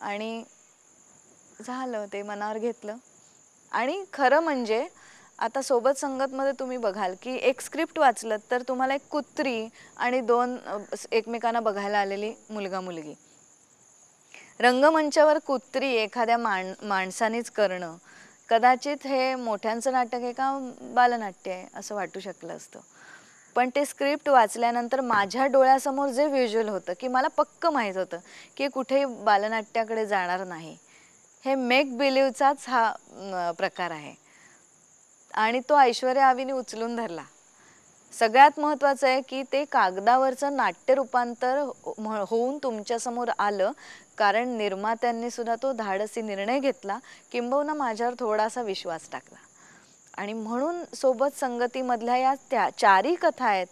आणि झालं ते मनावर घेतलं. आणि खरं म्हणजे आता सोबत संगतमध्ये तुम्ही बघाल की एक स्क्रिप्ट वाचलं तर तुम्हाला एक कुत्री आणि दोन एकमेकांना बघायला आलेली मुलगा मुलगी, रंगमंचावर कुत्री एखाद्या माणसानेच करणं कदाचित हे मोठ्यांचं नाटक आहे का बालनाट्य आहे असं वाटू शकलं असतं. पण ते स्क्रिप्ट वाचल्यानंतर माझ्या डोळ्यासमोर जे व्हिज्युअल होतं की मला पक्क माहीत होतं की कुठेही बालनाट्याकडे जाणार नाही, हे मेक बिलीव्हचाच हा प्रकार आहे. आणि तो ऐश्वर्या आवीने उचलून धरला. सगळ्यात महत्त्वाचं आहे की ते कागदावरचं नाट्य रूपांतर होऊन तुमच्यासमोर आलं, कारण निर्मात्यांनी सुद्धा तो धाडसी निर्णय घेतला, किंबहुना माझ्यावर थोडासा विश्वास टाकला. आणि म्हणून सोबत संगतीमधल्या या चारही कथा आहेत,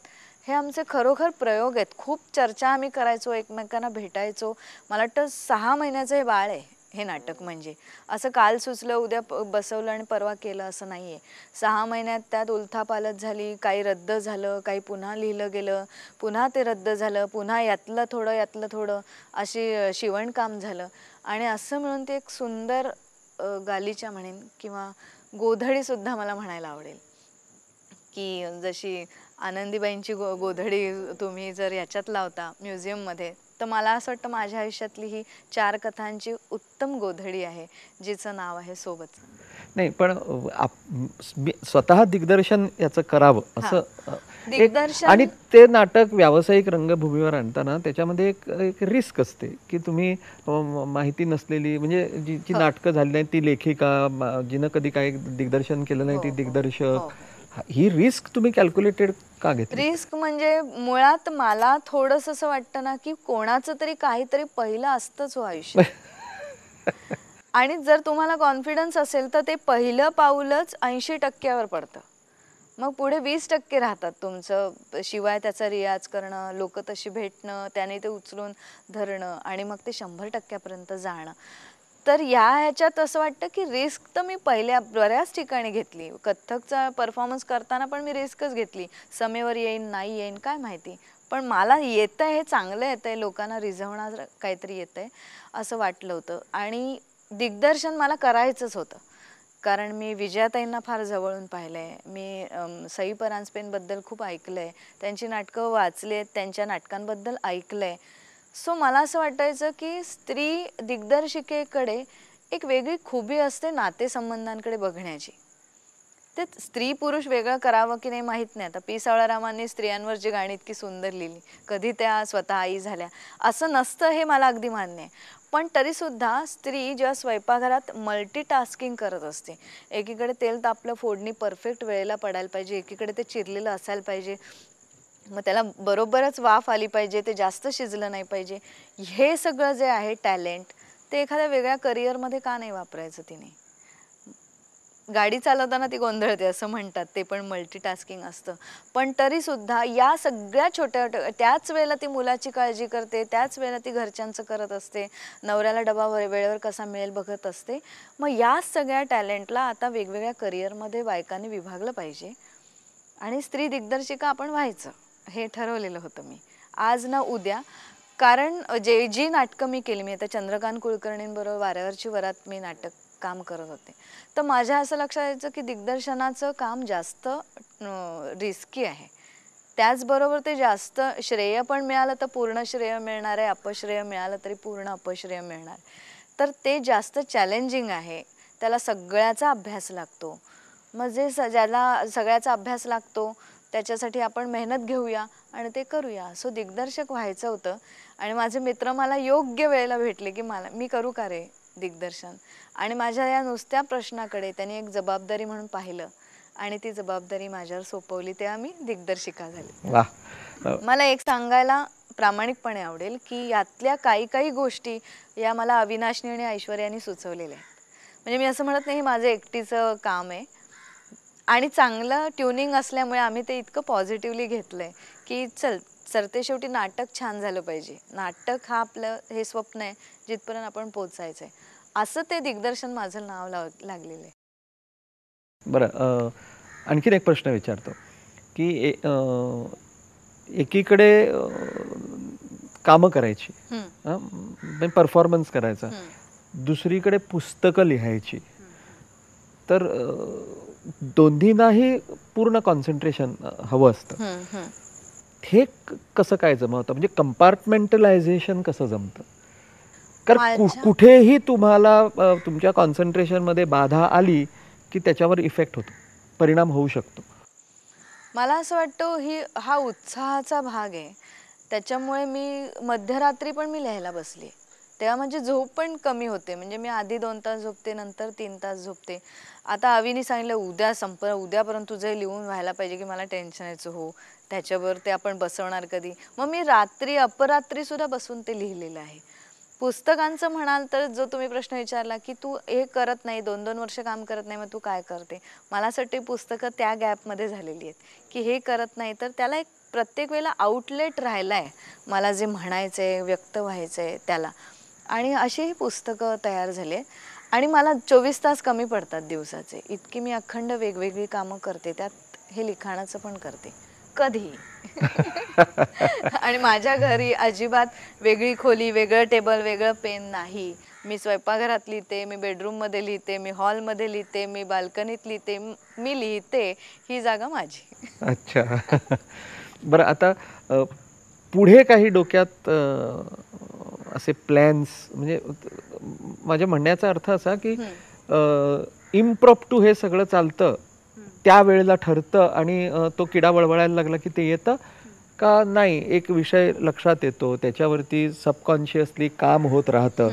हे आमचे खरोखर प्रयोग आहेत. खूप चर्चा आम्ही करायचो, एकमेकांना भेटायचो. मला वाटतं 6 महिन्याचं हे बाळ आहे हे नाटक. म्हणजे असं काल सुचलं उद्या बसवलं आणि परवा केलं असं नाही आहे. 6 महिन्यात त्यात उलथापालथ झाली, काही रद्द झालं, काही पुन्हा लिहिलं गेलं, पुन्हा ते रद्द झालं, पुन्हा यातलं थोडं अशी शिवणकाम झालं. आणि असं मिळून ते एक सुंदर गालिचा म्हणेन किंवा गोधडीसुद्धा मला म्हणायला आवडेल, की जशी आनंदीबाईंची गोधडी तुम्ही जर याच्यात लावता म्युझियममध्ये, तर मला असं वाटतं माझ्या आयुष्यातली ही 4 कथांची उत्तम गोधडी आहे, जिचं नाव आहे सोबत. नाही, पण स्वतः दिग्दर्शन याचं करावं असं दिग्दर्शन, आणि ते नाटक व्यावसायिक रंगभूमीवर आणताना त्याच्यामध्ये एक रिस्क असते की तुम्ही माहिती नसलेली, म्हणजे जी नाटकं झाली नाही ती लेखिका, जिनं कधी काही दिग्दर्शन केलं नाही ती दिग्दर्शक, ही रिस्क तुम्ही कॅल्क्युलेटेड का घेतली? रिस्क म्हणजे मुळात मला थोडंसं असं वाटतं ना की कोणाचं तरी काहीतरी पहिलं असतंच हो आयुष्यात. आणि जर तुम्हाला कॉन्फिडन्स असेल तर ते पहिलं पाऊलच 80%वर पडतं. मग पुढे 20% राहतात तुमचं. शिवाय त्याचा रियाज करणं, लोक तशी भेटणं, त्याने ते उचलून धरणं आणि मग ते 100%पर्यंत जाणं. तर ह्याच्यात असं वाटतं की रिस्क तर मी पहिल्या बऱ्याच ठिकाणी घेतली. कथ्थकचा परफॉर्मन्स करताना पण मी रिस्कच घेतली. समेवर येईन नाही येईन काय माहिती, पण मला येतंय, हे चांगलं येतंय, लोकांना रिझवणार काहीतरी येतंय असं वाटलं होतं. आणि दिग्दर्शन मला करायचंच होतं, कारण मी विजयाताईंना फार जवळून पाहिलंय. मी सई परांजपेंबद्दल खूप ऐकलंय, त्यांची नाटकं वाचलेत, त्यांच्या नाटकांबद्दल ऐकलंय. सो मला असं वाटायचं की स्त्री दिग्दर्शिकेकडे एक वेगळी खुबी असते नातेसंबंधांकडे बघण्याची. ते स्त्री पुरुष वेगळं करावं की नाही माहीत नाही. आता पी सावळारामांनी स्त्रियांवर जी गाणी इतकी सुंदर लिहिली, कधी त्या स्वतः आई झाल्या असं नसतं, हे मला अगदी मान्य आहे. पण तरीसुद्धा स्त्री जेव्हा स्वयंपाकघरात मल्टीटास्किंग करत असते, एकीकडे तेल तापलं, फोडणी परफेक्ट वेळेला पडायला पाहिजे, एकीकडे ते चिरलेलं असायला पाहिजे, मग त्याला बरोबरच वाफ आली पाहिजे, ते जास्त शिजलं नाही पाहिजे, हे सगळं जे आहे टॅलेंट, ते एखाद्या वेगळ्या करिअरमध्ये का नाही वापरायचं तिने? गाडी चालवताना ती गोंधळते असं म्हणतात, ते पण मल्टीटास्किंग असतं. पण तरीसुद्धा या सगळ्या छोट्या त्याच वेळेला ती मुलाची काळजी करते, त्याच वेळेला ती घरच्यांचं करत असते, नवऱ्याला डबा वेळेवर कसा मिळेल बघत असते. मग या सगळ्या टॅलेंटला आता वेगवेगळ्या करिअरमध्ये बायकांनी विभागलं पाहिजे आणि स्त्री दिग्दर्शिका आपण व्हायचं, हे ठरवलेलं होतं मी आज ना उद्या. कारण जी नाटकं मी केली, मी आता चंद्रकांत कुलकर्णींबरोबर वाऱ्यावरची वरात मी नाटक काम करत होते, तर माझ्या असं लक्षात यायचं की दिग्दर्शनाचं काम जास्त रिस्की आहे. त्याचबरोबर ते जास्त श्रेय पण मिळालं तर पूर्ण श्रेय मिळणार आहे, अपश्रेय मिळालं तरी पूर्ण अपश्रेय मिळणार. तर ते जास्त चॅलेंजिंग आहे, त्याला सगळ्याचा अभ्यास लागतो. मग ज्याला सगळ्याचा अभ्यास लागतो त्याच्यासाठी आपण मेहनत घेऊया आणि ते करूया. सो दिग्दर्शक व्हायचं होतं. आणि माझे मित्र मला योग्य वेळेला भेटले की मी करू का रे दिग्दर्शन, आणि माझ्या या नुसत्या प्रश्नाकडे त्यांनी एक जबाबदारी म्हणून पाहिलं आणि ती जबाबदारी माझ्यावर सोपवली, तेव्हा मी दिग्दर्शिका झाली. मला एक सांगायला प्रामाणिकपणे आवडेल की यातल्या काही गोष्टी या मला अविनाशनी आणि ऐश्वर्यानी सुचवलेल्या आहेत. म्हणजे मी असं म्हणत नाही माझं एकटीचं काम आहे, आणि चांगलं ट्युनिंग असल्यामुळे आम्ही ते इतकं पॉझिटिव्हली घेतलंय की सरते शेवटी नाटक छान झालं पाहिजे. नाटक हा आपलं हे स्वप्न आहे जिथपर्यंत आपण पोचायचं आहे, असं ते दिग्दर्शन माझं नाव लागलेलं आहे. बरं, आणखीन एक प्रश्न विचारतो की एकीकडे कामं करायची, परफॉर्मन्स करायचा, दुसरीकडे पुस्तकं लिहायची. तर दोन्हींनाही पूर्ण कॉन्सन्ट्रेशन हवं असतं. हे कसं काय जमवतं, म्हणजे कंपार्टमेंटलायझेशन कसं जमतं? कारण कुठेही तुम्हाला तुमच्या कॉन्सन्ट्रेशनमध्ये बाधा आली की त्याच्यावर इफेक्ट होतो, परिणाम होऊ शकतो. मला असं वाटतं हा उत्साहाचा भाग आहे. त्याच्यामुळे मी मध्यरात्री पण मी लिहायला बसली, तेव्हा माझी झोप पण कमी होते. म्हणजे मी आधी 2 तास झोपते, नंतर 3 तास झोपते. आता अविनी सांगितलं उद्यापर्यंत तुझं लिहून व्हायला पाहिजे की मला टेन्शन यायचं. हो, त्याच्यावर ते आपण बसवणार कधी. मग मी अपरात्री सुद्धा बसून ते लिहिलेलं आहे. पुस्तकांचं म्हणाल तर जो तुम्ही प्रश्न विचारला की तू हे करत नाही, 2-2 वर्ष काम करत नाही, मग तू काय करते? मला असं वाटतं पुस्तकं त्या गॅपमध्ये झालेली आहेत की हे करत नाही तर त्याला एक प्रत्येक वेळेला आउटलेट राहिलाय मला जे म्हणायचंय, व्यक्त व्हायचंय त्याला. आणि अशी ही पुस्तकं तयार झाली आणि मला 24 तास कमी पडतात दिवसाचे. इतकी मी अखंड वेगवेगळी कामं करते, त्यात हे लिखाणाचं पण करते कधी. आणि माझ्या घरी अजिबात वेगळी खोली, वेगळं टेबल, वेगळं पेन नाही. मी स्वयंपाकघरात लिहिते, मी बेडरूममध्ये लिहिते, मी हॉलमध्ये लिहिते, मी बाल्कनीत लिहिते, मी लिहिते. ही जागा माझी. अच्छा. बरं, आता पुढे काही डोक्यात असे प्लॅन्स, म्हणजे माझ्या म्हणण्याचा अर्थ असा की इम्प्रॉम्प्टू हे सगळं चालतं, त्या वेळेला ठरतं आणि तो किडा वळवळायला लागला की ते येतं का नाही, एक विषय लक्षात येतो, त्याच्यावरती सबकॉन्शियसली काम होत राहतं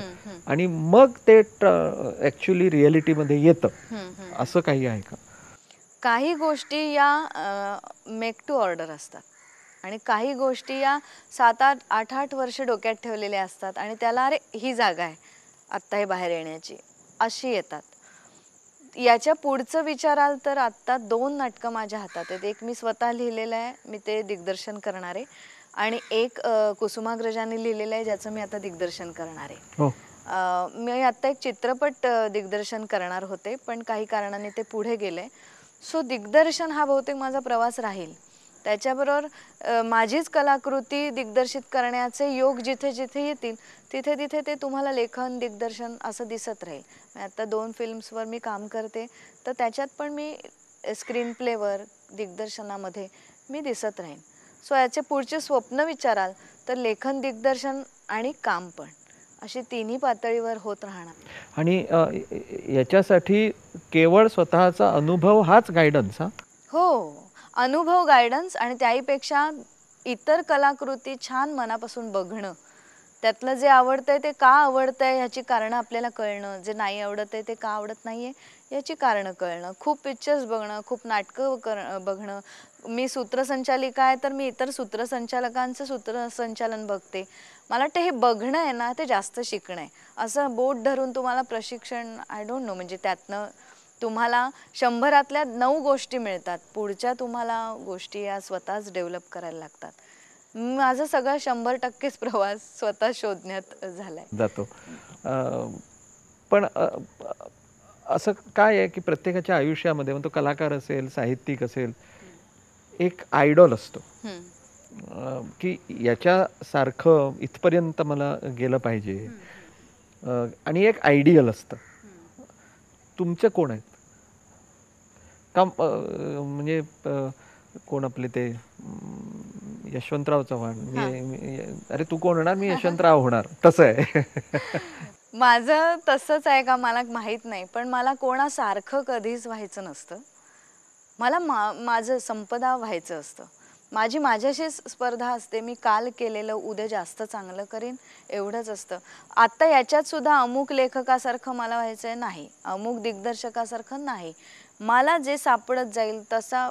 आणि मग ते ॲक्च्युली रिॲलिटीमध्ये येतं, असं काही आहे का? काही गोष्टी या मेक टू ऑर्डर असतात आणि काही गोष्टी या 7-8, 8-8 वर्ष डोक्यात ठेवलेल्या असतात आणि त्याला अरे ही जागा आहे आत्ता हे बाहेर येण्याची, अशी येतात. याच्या पुढचं विचाराल तर आत्ता 2 नाटकं माझ्या हातात आहेत. एक मी स्वतः लिहिलेलं आहे, मी ते दिग्दर्शन करणार आहे आणि एक कुसुमाग्रजांनी लिहिलेलं आहे, ज्याचं मी आता दिग्दर्शन करणार आहे. मी आत्ता एक चित्रपट दिग्दर्शन करणार होते, पण काही कारणाने ते पुढे गेले. सो दिग्दर्शन हा बहुतेक माझा प्रवास राहील. त्याच्याबरोबर माझीच कलाकृती दिग्दर्शित करण्याचे योग जिथे जिथे येतील तिथे तिथे ते तुम्हाला लेखन, दिग्दर्शन असं दिसत राहील. आता 2 फिल्म्सवर मी काम करते, तर त्याच्यात पण मी स्क्रीन प्लेवर, दिग्दर्शनामध्ये मी दिसत राहीन. सो याचे पुढचे स्वप्न विचाराल तर लेखन, दिग्दर्शन आणि काम पण, अशी तिन्ही पातळीवर होत राहणार. आणि याच्यासाठी केवळ स्वतःचा अनुभव हाच गायडन्स? हो, अनुभव, गायडन्स आणि त्याहीपेक्षा इतर कलाकृती छान मनापासून बघणं, त्यातलं जे आवडतंय ते का आवडतंय ह्याची कारणं आपल्याला कळणं, जे नाही आवडतंय ते का आवडत नाहीये याची कारणं कळणं, खूप पिक्चर्स बघणं, खूप नाटकं बघणं. मी सूत्रसंचालिका आहे तर मी इतर सूत्रसंचालकांचं सूत्रसंचालन बघते. मला वाटतं हे बघणं आहे ना, ते जास्त शिकणं आहे. असं बोट धरून तुम्हाला प्रशिक्षण आय डोंट नो, म्हणजे त्यातनं तुम्हाला 100तल्या 9 गोष्टी मिळतात. पुढच्या तुम्हाला गोष्टी या स्वतःच डेव्हलप करायला लागतात. माझा सगळा 100%च प्रवास स्वतः शोधण्यात झालाय. जातो. पण असं काय आहे की प्रत्येकाच्या आयुष्यामध्ये, मग तो कलाकार असेल, साहित्यिक असेल, एक आयडॉल असतो की याच्यासारखं इथपर्यंत मला गेलं पाहिजे, आणि एक आयडियल असतं. तुमचे कोण आहेत का? म्हणजे कोण आपले ते यशवंतराव चव्हाण, अरे तू कोण होणार, मी यशवंतराव होणार, तसं आहे. माझं तसंच आहे का मला माहीत नाही, पण मला कोणासारखं कधीच व्हायचं नसतं. मला माझं संपदा व्हायचं असतं. माझ्याशीच स्पर्धा असते. मी काल केलेलं उद्या जास्त चांगलं करीन, एवढंच असतं. आता याच्यात सुद्धा अमुक लेखकासारखं मला व्हायचंय नाही, अमुक दिग्दर्शकासारखं नाही. मला जे सापडत जाईल तसा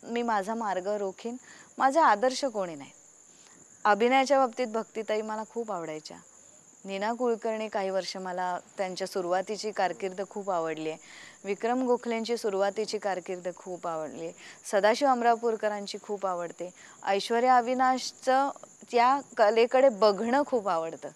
मी माझा मार्ग रोखीन. माझे आदर्श कोणी नाही. अभिनयाच्या बाबतीत भक्तिताई मला खूप आवडायच्या. नीना कुलकर्णी काही वर्ष मला त्यांच्या सुरुवातीची कारकीर्द खूप आवडली आहे. विक्रम गोखलेंची सुरुवातीची कारकीर्द खूप आवडली आहे. सदाशिव अमरापूरकरांची खूप आवडते. ऐश्वर्या अविनाशचं त्या कलेकडे बघणं खूप आवडतं.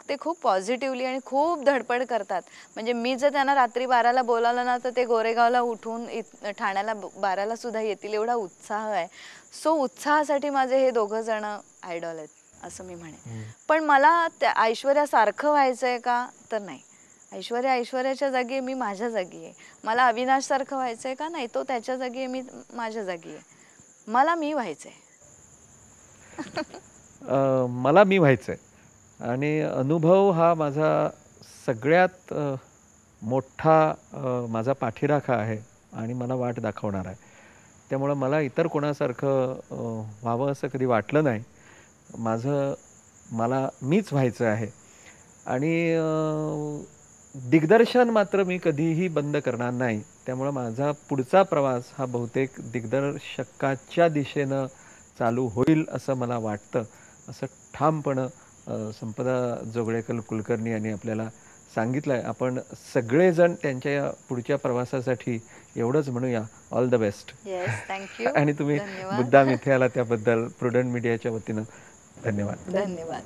ते खूप पॉझिटिव्हली आणि खूप धडपड करतात. म्हणजे मी जर त्यांना रात्री 12ला बोलावलं ना, तर ते गोरेगावला उठून ठाण्याला 12ला सुद्धा येतील, एवढा उत्साह आहे. सो उत्साहासाठी माझे हे दोघं जण आयडॉल आहेत असं मी म्हणेन. पण मला त्या ऐश्वर्यासारखं व्हायचंय का, तर नाही. ऐश्वर्याच्या जागी आहे, मी माझ्या जागी आहे. मला अविनाश सारखं व्हायचंय का, नाही, तो त्याच्या जागी आहे, मी माझ्या जागी आहे. मला मी व्हायचंय. मला मी व्हायचंय आणि अनुभव हा माझा सगळ्यात मोठा माझा पाठीराखा आहे आणि मला वाट दाखवणार आहे. त्यामुळं मला इतर कोणासारखं व्हावं असं कधी वाटलं नाही. मला मीच व्हायचं आहे आणि दिग्दर्शन मात्र मी कधीही बंद करणार नाही. त्यामुळं माझा पुढचा प्रवास हा बहुतेक दिग्दर्शकाच्या दिशेनं चालू होईल असं मला वाटतं. असं ठामपणं संपदा जोगळेकर कुलकर्णी यांनी आपल्याला सांगितलं आहे. आपण सगळेजण त्यांच्या या पुढच्या प्रवासासाठी एवढंच म्हणूया, all the best. Yes, thank you. आणि तुम्ही धन्यवाद. मुद्दाम इथे आला त्याबद्दल प्रुडंट मीडियाच्या वतीनं धन्यवाद. धन्यवाद.